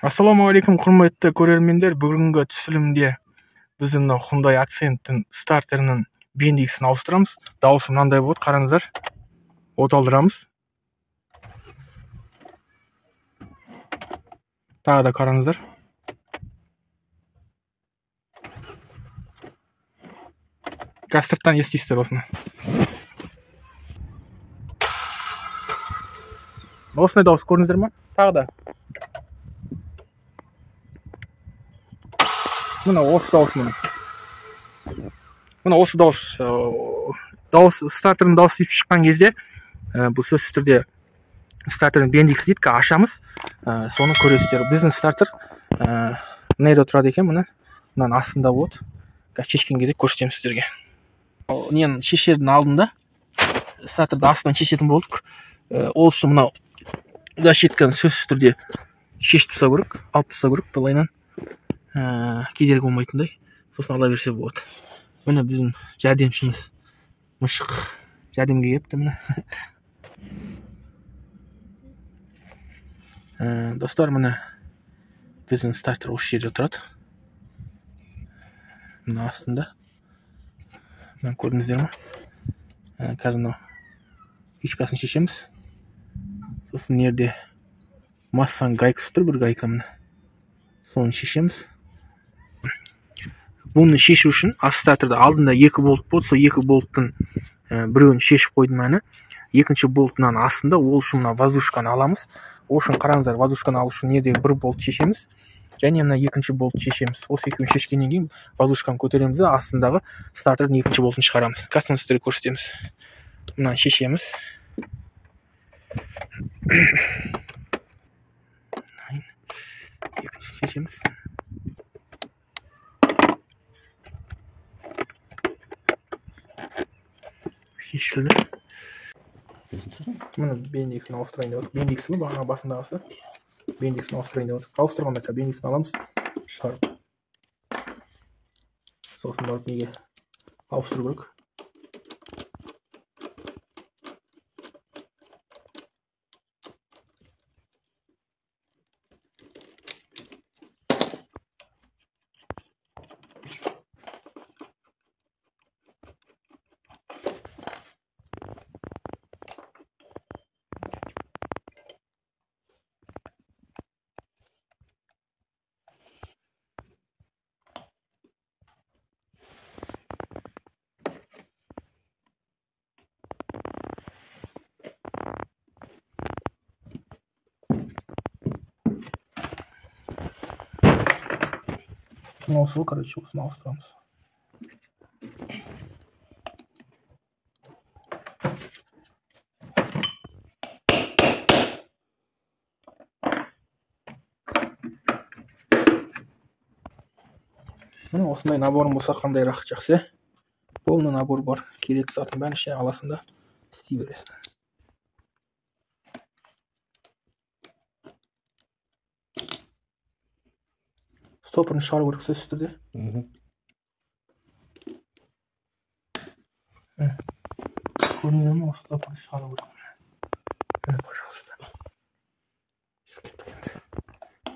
Assalamu alaikum құрметті көрермендер. Бүгінгі түсірілімде біз мына Hyundai Accent'тің стартерінің бендиксін ауыстырамыз. Дауысы мынандай болады, қараңыздар. От алдырамыз. Тағы да қараңыздар. Сырттан естисіздер осыны. Осындай дауыс көрдіңіздер ме? Тағы да. Мына осы дауыс мына. Мына осы дауыс. Стартердің дауысы шыққан кезде бұл сөзсіз түрде стартердің бендиксі дейді, ашамыз. Соны көресіздер. Біздің стартер мынайда тұрады екен, мынаның астында болады. Шешкен керек көрсетемін сіздерге. Нені шешердің алдында стартерді астынан шешетін болдық. Ол үшін мынау защитканы сөзсіз түрде шешіп тастау керек, алып тастау керек, былайынан кедергі болмайтындай. Сосын ала берсе болады. Міне біздің жәрдемшіміз Мышық жәрдемге келіпті міне. Достар, міне біздің стартер осы жерде тұрады. Мына астында. Мына көрдіңіздер ме? Қазір мынау фишкасын шешеміз. Сосын жерде массаның гайкасы тұр, бір гайка міне. Соны шешеміз. Бұны шешу үшін стартерді алдында 2 болт болды. Сол 2 болттың біреуін шешіп қойдым мәні. Екінші болтынан астында, ол үшін мына воздушканы аламыз. Ол үшін қараңыздар, воздушканы алу үшін жердегі 1 болт шешеміз. Және мына екінші болт шешеміз. Осы екеуін шешкеннен кейін воздушканы көтереміз де астындағы стартердің екінші болтын шығарамыз. Қазір сіздерге көрсетеміз. Мына шешеміз. Екінші шешеміз. Шешілді. Мына бендиксін ауыстырайын деп отыр. Бендиксі бағана басындағысы. Бендиксін ауыстырайын деп отыр. Ауыстырғанда бендиксін аламыз, шығарып. Сосын барып неге ауыстыру керек. Осы, короче, осыны ауыстырамыз. Міне осындай наборым болса қандай жақсы. Полный набор бар. Керек затын бәрін ішіне аласың да істей бересің. Стопырын шығару керек сөзсіз түрде. Көрінеді ме? Осы стопырын шығару керек. Міне, пожалуйста.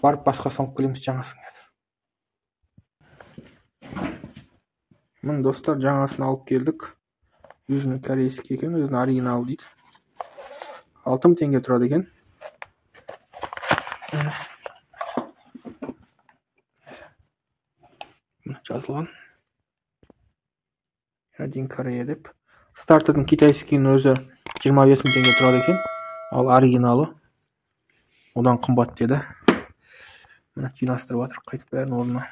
Барып басқа салып келеміз жаңасын қазір. Міне достар, жаңасын алып келдік. Южный корейский екен, өзінің оригинал дейді. 6000 теңге тұрады екен. Жазылған. Один Корея деп. Стартердің китайскийінің өзі 25000 теңге тұрады екен. Ал оригиналы одан қымбат деді. Міне жинастырып жатыр, қайтып бәрін орнына.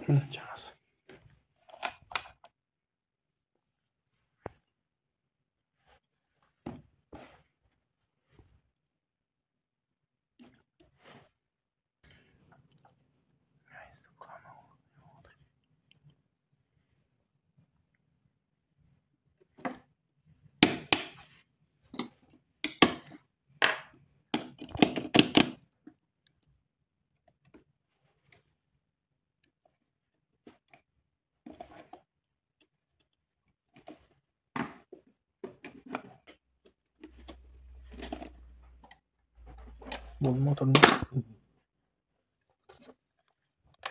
Міне жаңасы. Болды моторын.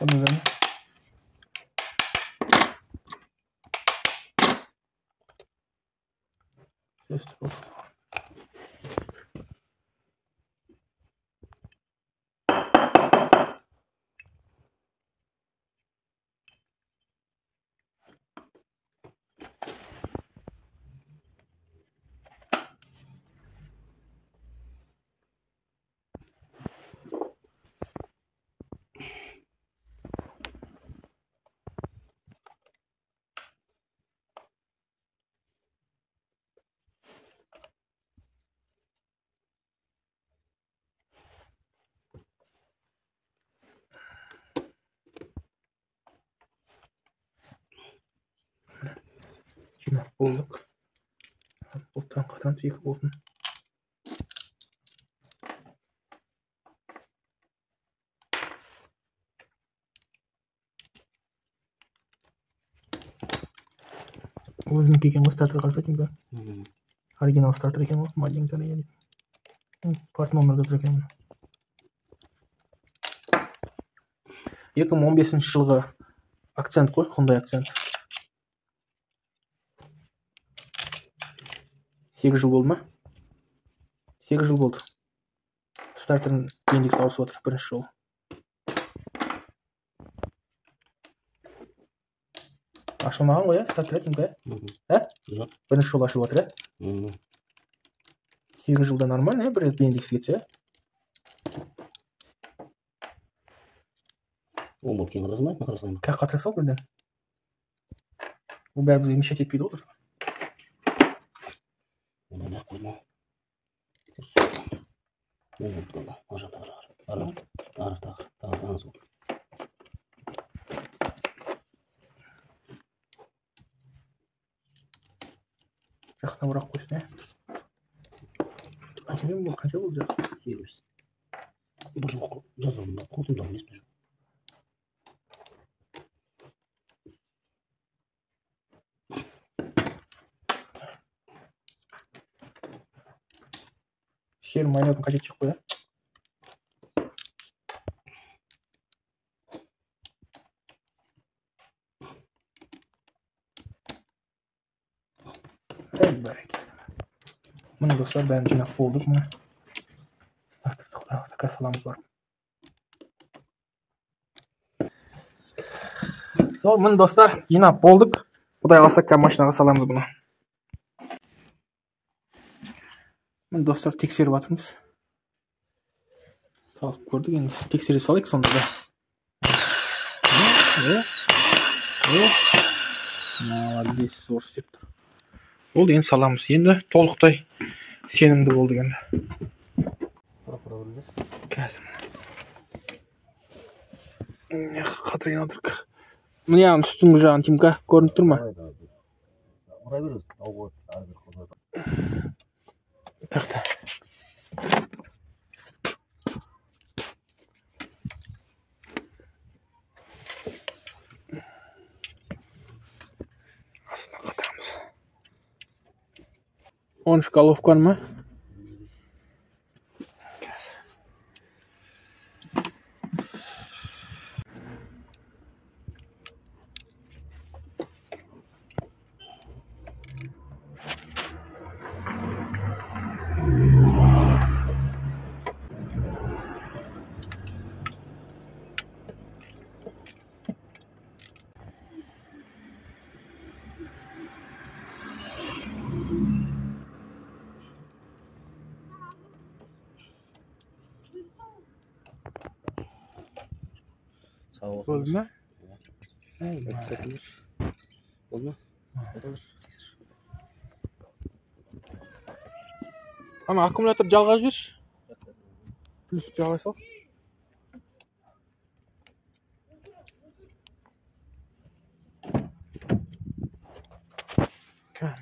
Onu verin. Göster olsun. Жинап болдық. Бұлттан қадам тек болдың. Өзінің келген ғой стартер қарсатың ба? Оригинал стартер екен ғой, маленький дейді. Парт номерде тұр екен. 2015 жылғы акцент қой, Hyundai акцент. 8 жыл болды ма? 8 жыл болды. Стартердің индекс ауысып отыр, бірінші жол. Ашылмаған ғой, стартер етің бе? Бірінші жол ашылып отыр, 8 жылда нормально, бір рет индекс кетсе. Ол болып кейін қарасамайды, қарасамайды. Как қатырса бірден. Ол бәрі бізге мешет етпейді олар. Онда не қойма. Ол болып қалды. Ажа тағыр. Ары тағыр. Сол. Жақына бұрақ қойсын, қанша болды жақ? 20. Бір жыл жазамын, қолтымда емес бір жыл. Шерін майлаудың қажет жоқ қой, Міне достар, бәрін жинақ болдық. Міне стартерді құдағызда саламыз бар. Сол, міне достар, жинақ болдық. Құдай қаласа машинаға саламыз бұны. Міне достар, тексеріп жатырмыз. Салып көрдік, енді тексере салайық сонда да. Молодец, зор істеп тұр. Ол енді саламыз. Енді толықтай сенімді болды енді. Қазір. Қатырген алдырық. Міне үстіңгі жағын Тимка көрініп тұр ма? Тақты. Астына қатырамыз. 13 головкан ма? Oldu mu? Oldu mu? Ama akkumulятор жалғап жібер. Плюс жалғай сал.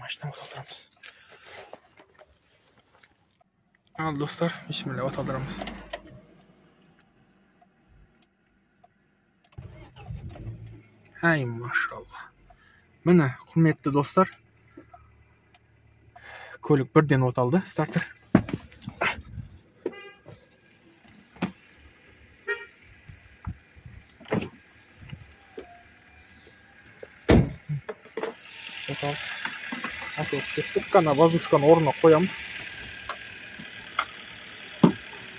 Машинамызды отырамыз. Ал достар, бисмилля, от алдырамыз. Ай, машалла. Міне, құрметті достар, көлік бірден от алды, стартер. болтканы воздушканы орнына коямыз.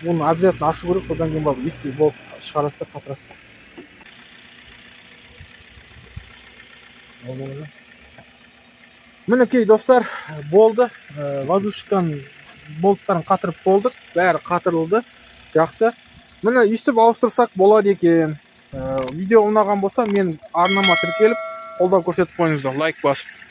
Bunu обязательно ашу керек, одан кейін барып итти болып шығарасыздар, қатырасыздар. Мінекей достар, болды. Воздушканың болттарын қатырып болдық. Бәрі қатырылды. Жақсы. Міне үстіп ауыстырсақ болады екен. Видео ұнаған болса, мен арнама тіркеліп, қолдау көрсетіп қойыңыздар, лайк басып.